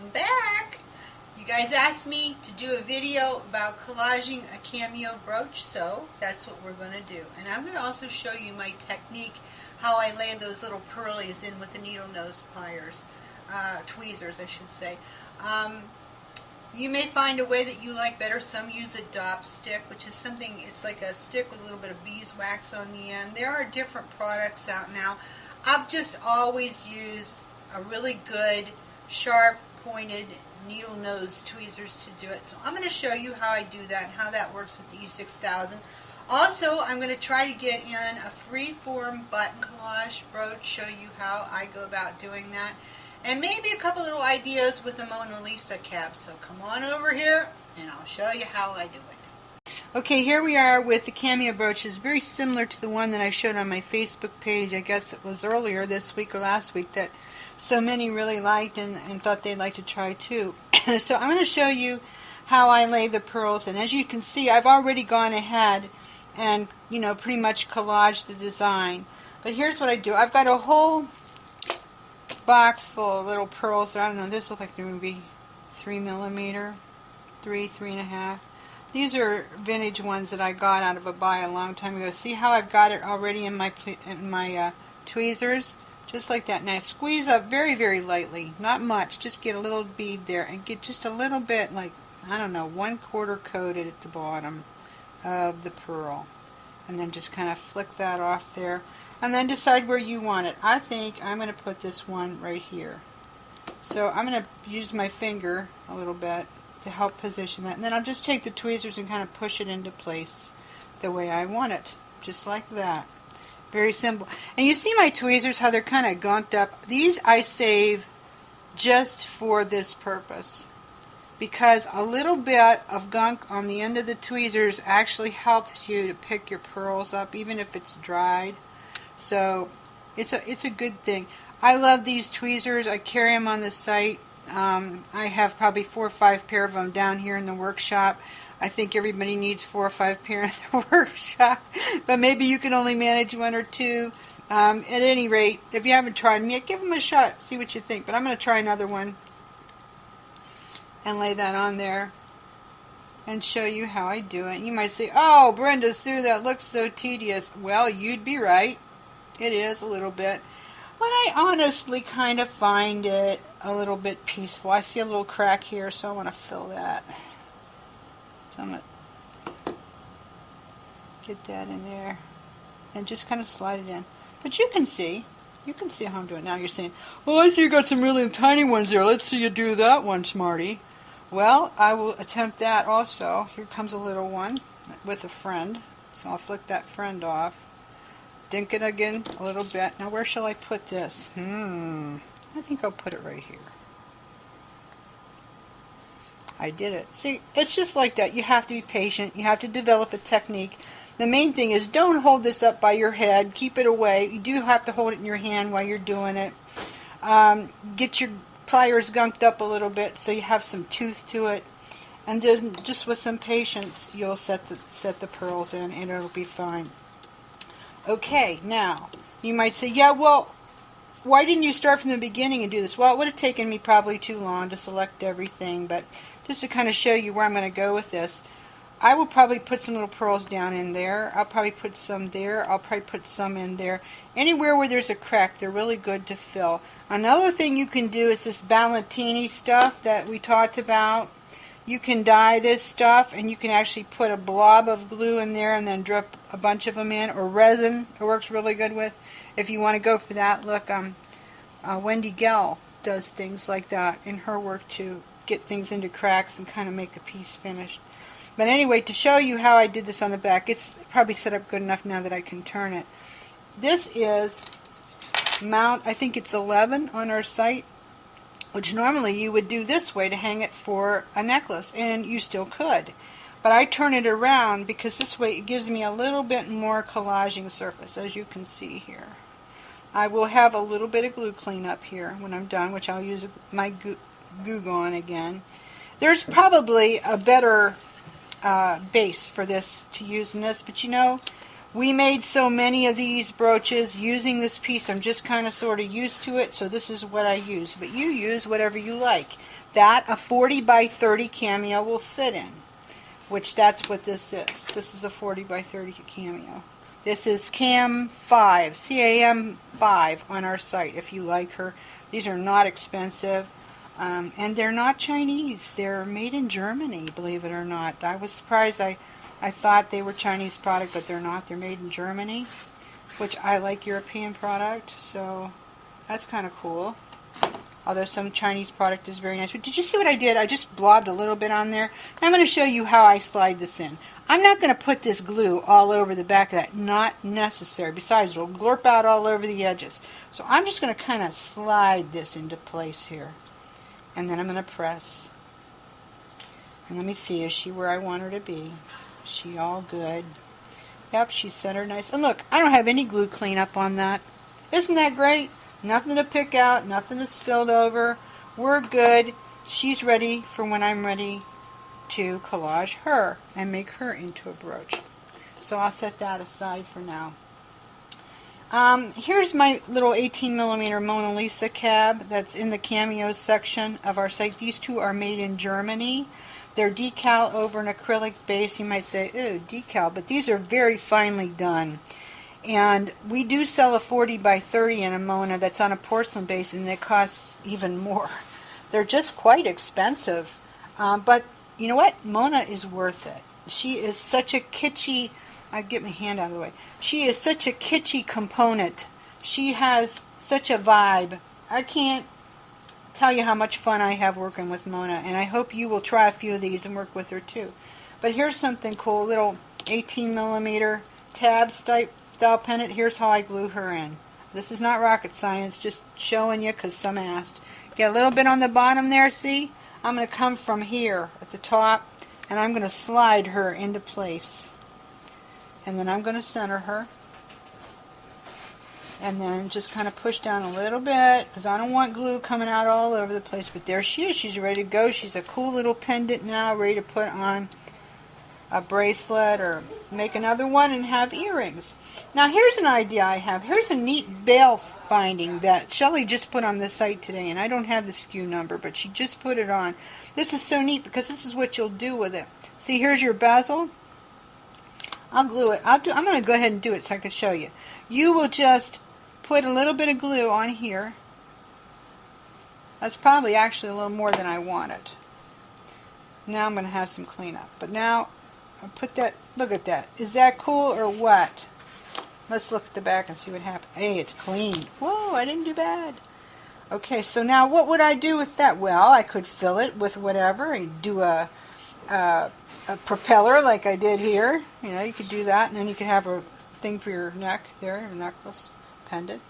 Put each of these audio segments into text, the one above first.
welcome back. You guys asked me to do a video about collaging a cameo brooch, so that's what we're going to do. And I'm going to also show you my technique, how I lay those little pearlies in with the needle nose pliers, tweezers I should say. You may find a way that you like better. Some use a dop stick, which is something, it's like a stick with a little bit of beeswax on the end. There are different products out now. I've just always used a really good, sharp, pointed needle nose tweezers to do it. So I'm going to show you how I do that and how that works with the E6000. Also, I'm going to try to get in a Freeform button collage brooch, show you how I go about doing that. And maybe a couple little ideas with the Mona Lisa cap. So come on over here and I'll show you how I do it. Okay, here we are with the Cameo brooch. It's very similar to the one that I showed on my Facebook page. I guess it was earlier this week or last week that so many really liked and thought they'd like to try too. So I'm going to show you how I lay the pearls. And as you can see, I've already gone ahead and, pretty much collaged the design. But here's what I do. I've got a whole box full of little pearls. I don't know, this looks like they're going to be 3mm, 3.5. These are vintage ones that I got out of a buy a long time ago. See how I've got it already in my tweezers? Just like that. Now squeeze up very, very lightly. Not much. Just get a little bead there and get just a little bit, like, I don't know, 1/4 coated at the bottom of the pearl. And then just kind of flick that off there. And then decide where you want it. I think I'm going to put this one right here. So I'm going to use my finger a little bit to help position that. And then I'll just take the tweezers and kind of push it into place the way I want it. Just like that. Very simple. And you see my tweezers, how they're kind of gunked up. These I save just for this purpose. Because a little bit of gunk on the end of the tweezers actually helps you to pick your pearls up, even if it's dried. So it's a good thing. I love these tweezers. I carry them on the site. I have probably 4 or 5 pair of them down here in the workshop. I think everybody needs 4 or 5 pair in their workshop, but maybe you can only manage 1 or 2. At any rate, if you haven't tried them yet, give them a shot. See what you think. But I'm going to try another one and lay that on there and show you how I do it. You might say, "Oh, Brenda Sue, that looks so tedious." Well, you'd be right. It is a little bit. But I honestly kind of find it a little bit peaceful. I see a little crack here, so I want to fill that. So I'm going to get that in there and just kind of slide it in. But you can see how I'm doing. Now you're saying, "Oh, I see you got some really tiny ones there. Let's see you do that one, smarty." Well, I will attempt that also. Here comes a little one with a friend. So I'll flick that friend off. Dink it again a little bit. Now where shall I put this? I think I'll put it right here. I did it. See, it's just like that. You have to be patient. You have to develop a technique. The main thing is don't hold this up by your head. Keep it away. You do have to hold it in your hand while you're doing it. Get your pliers gunked up a little bit so you have some tooth to it. And then just with some patience, you'll set the pearls in and it'll be fine. Okay, now, you might say, "Yeah, well, why didn't you start from the beginning and do this?" Well, it would have taken me probably too long to select everything, but just to kind of show you where I'm going to go with this, I will probably put some little pearls down in there. I'll probably put some there. I'll probably put some in there. Anywhere where there's a crack, they're really good to fill. Another thing you can do is this Valentini stuff that we talked about. You can dye this stuff, and you can actually put a blob of glue in there and then drip a bunch of them in, or resin. It works really good with. If you want to go for that, look, Wendy Gell does things like that in her work to get things into cracks and kind of make a piece finished. But anyway, to show you how I did this on the back, it's probably set up good enough now that I can turn it. This is mount, I think it's 11 on our site, which normally you would do this way to hang it for a necklace, and you still could. But I turn it around because this way it gives me a little bit more collaging surface, as you can see here. I will have a little bit of glue cleanup here when I'm done, which I'll use my Goo Gone again. There's probably a better base for this to use in this, but we made so many of these brooches using this piece. I'm just kind of sort of used to it, so this is what I use. But you use whatever you like. that a 40 by 30 cameo will fit in, which that's what this is. This is a 40 by 30 cameo. This is Cam 5, CAM5 on our site if you like her. These are not expensive, and they're not Chinese. They're made in Germany, believe it or not. I was surprised. I thought they were Chinese product, but they're not. They're made in Germany, which I like European product, so that's kind of cool. Although some Chinese product is very nice. But did you see what I did? I just blobbed a little bit on there. I'm going to show you how I slide this in. I'm not going to put this glue all over the back of that. Not necessary. Besides, it'll glorp out all over the edges. So I'm just going to kind of slide this into place here. And then I'm going to press. And let me see, is she where I want her to be? Is she all good? Yep, she's centered nice. And look, I don't have any glue cleanup on that. Isn't that great? Nothing to pick out, nothing that's spilled over. We're good. She's ready for when I'm ready to collage her and make her into a brooch. So I'll set that aside for now. Here's my little 18mm Mona Lisa cab that's in the cameos section of our site. These two are made in Germany. They're decal over an acrylic base. You might say, ooh, decal, but these are very finely done. And we do sell a 40 by 30 in a Mona that's on a porcelain base, and it costs even more. They're just quite expensive. But you know what? Mona is worth it. She is such a kitschy, I'd get my hand out of the way. She is such a kitschy component. She has such a vibe. I can't tell you how much fun I have working with Mona, and I hope you will try a few of these and work with her too. But here's something cool, little 18mm tab style pendant. Here's how I glue her in. This is not rocket science, just showing you because some asked. Get a little bit on the bottom there, see? I'm going to come from here at the top, and I'm going to slide her into place. And then I'm going to center her. And then just kind of push down a little bit, because I don't want glue coming out all over the place. But there she is. She's ready to go. She's a cool little pendant now, ready to put on a bracelet or make another one and have earrings. Now here's an idea I have. Here's a neat bail finding that Shelly just put on the site today, and I don't have the SKU number, but she just put it on. This is so neat because this is what you'll do with it. See, here's your bezel. I'll glue it. I'm going to go ahead and do it so I can show you. You will just put a little bit of glue on here. That's probably actually a little more than I wanted. Now I'm going to have some cleanup. But now I'll put that, look at that. Is that cool or what? Let's look at the back and see what happened. Hey, it's clean. Whoa, I didn't do bad. Okay, so now what would I do with that? Well, I could fill it with whatever. I'd do a propeller like I did here. You know, you could do that, and then you could have a thing for your neck there, a necklace, pendant.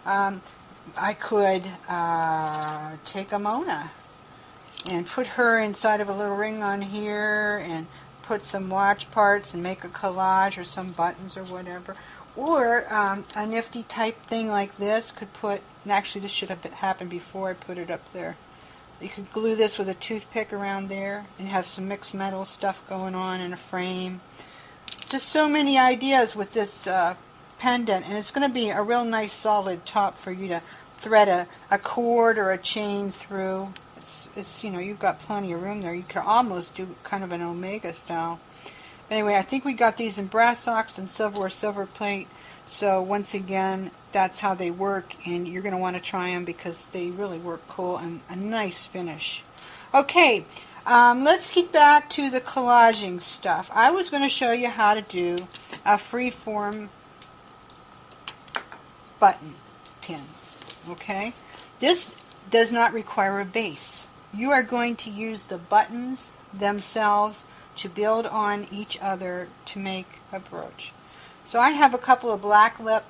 I could take a Mona and put her inside of a little ring on here and put some watch parts and make a collage or some buttons or whatever. Or a nifty type thing like this could put, and actually this should have happened before I put it up there. You could glue this with a toothpick around there and have some mixed metal stuff going on in a frame. Just so many ideas with this pendant, and it's going to be a real nice solid top for you to thread a cord or a chain through. It's you know, you've got plenty of room there. You could almost do kind of an omega style. Anyway, I think we got these in brass socks and silver or silver plate. So once again, that's how they work, and you're going to want to try them because they really work cool and a nice finish. Okay, let's get back to the collaging stuff. I was going to show you how to do a freeform button pin. Okay, this does not require a base. You are going to use the buttons themselves to build on each other to make a brooch. So I have a couple of black lip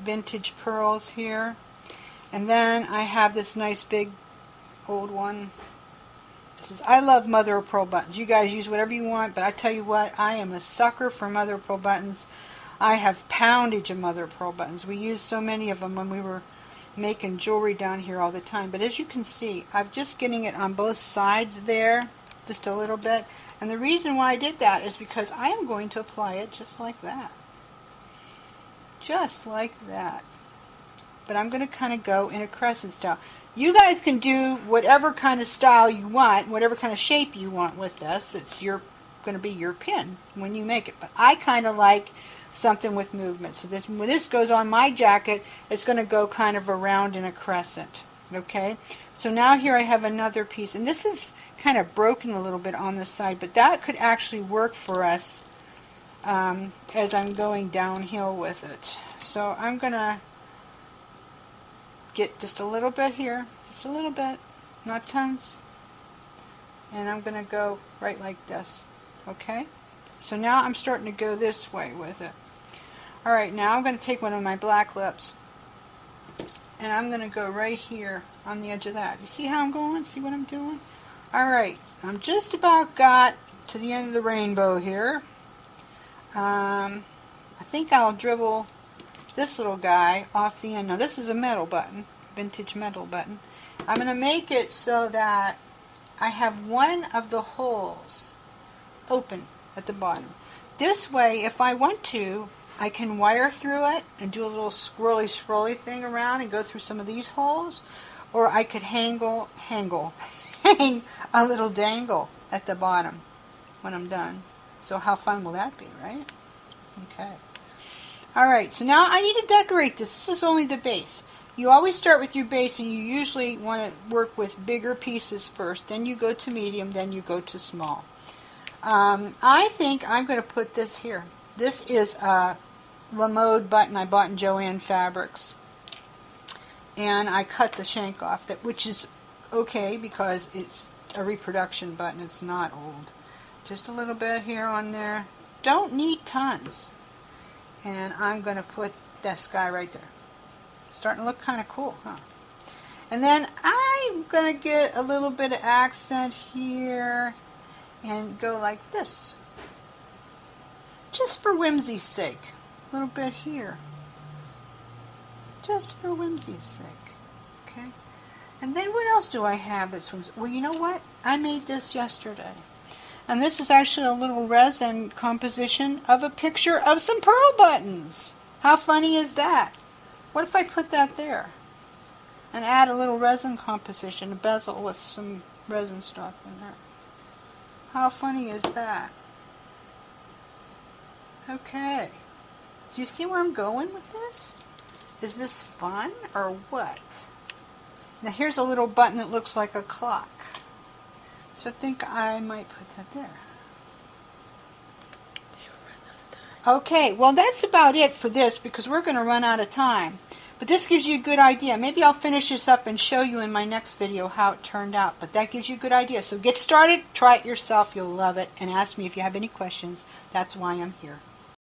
vintage pearls here, and then I have this nice big old one. This is, I love mother of pearl buttons. You guys use whatever you want, but I tell you what, I am a sucker for mother of pearl buttons. I have poundage of mother of pearl buttons. We used so many of them when we were making jewelry down here all the time. But as you can see, I'm just getting it on both sides there, just a little bit. And the reason why I did that is because I am going to apply it just like that. Just like that. But I'm going to kind of go in a crescent style. You guys can do whatever kind of style you want, whatever kind of shape you want with this. It's going to be your pin when you make it. But I kind of like something with movement. So this, when this goes on my jacket, it's going to go kind of around in a crescent. Okay, so now here I have another piece, and this is kind of broken a little bit on the side, but that could actually work for us as I'm going downhill with it. So I'm going to get just a little bit here, just a little bit, not tons, and I'm going to go right like this. Okay, so now I'm starting to go this way with it. Alright, now I'm going to take one of my black lips, and I'm going to go right here on the edge of that. You see how I'm going? See what I'm doing? Alright, I'm just about got to the end of the rainbow here. I think I'll dribble this little guy off the end. Now this is a metal button, vintage metal button. I'm going to make it so that I have one of the holes open at the bottom. This way, if I want to, I can wire through it and do a little swirly thing around and go through some of these holes, or I could hang a little dangle at the bottom when I'm done. So how fun will that be, right? Okay. Alright, so now I need to decorate this. This is only the base. You always start with your base, and you usually want to work with bigger pieces first. Then you go to medium, then you go to small. I think I'm going to put this here. This is a La Mode button I bought in Joann Fabrics, and I cut the shank off, which is okay because it's a reproduction button. It's not old. Just a little bit here on there. Don't need tons. And I'm going to put this guy right there. Starting to look kind of cool, huh? And then I'm going to get a little bit of accent here and go like this. Just for whimsy's sake. A little bit here. Just for whimsy's sake. Okay? And then what else do I have that's whimsy? Well, you know what? I made this yesterday. And this is actually a little resin composition of a picture of some pearl buttons. How funny is that? What if I put that there? And add a little resin composition, a bezel with some resin stuff in there. How funny is that? Okay. Do you see where I'm going with this? Is this fun or what? Now here's a little button that looks like a clock. So I think I might put that there. Okay, well that's about it for this because we're going to run out of time. But this gives you a good idea. Maybe I'll finish this up and show you in my next video how it turned out. But that gives you a good idea. So get started, try it yourself, you'll love it, and ask me if you have any questions. That's why I'm here.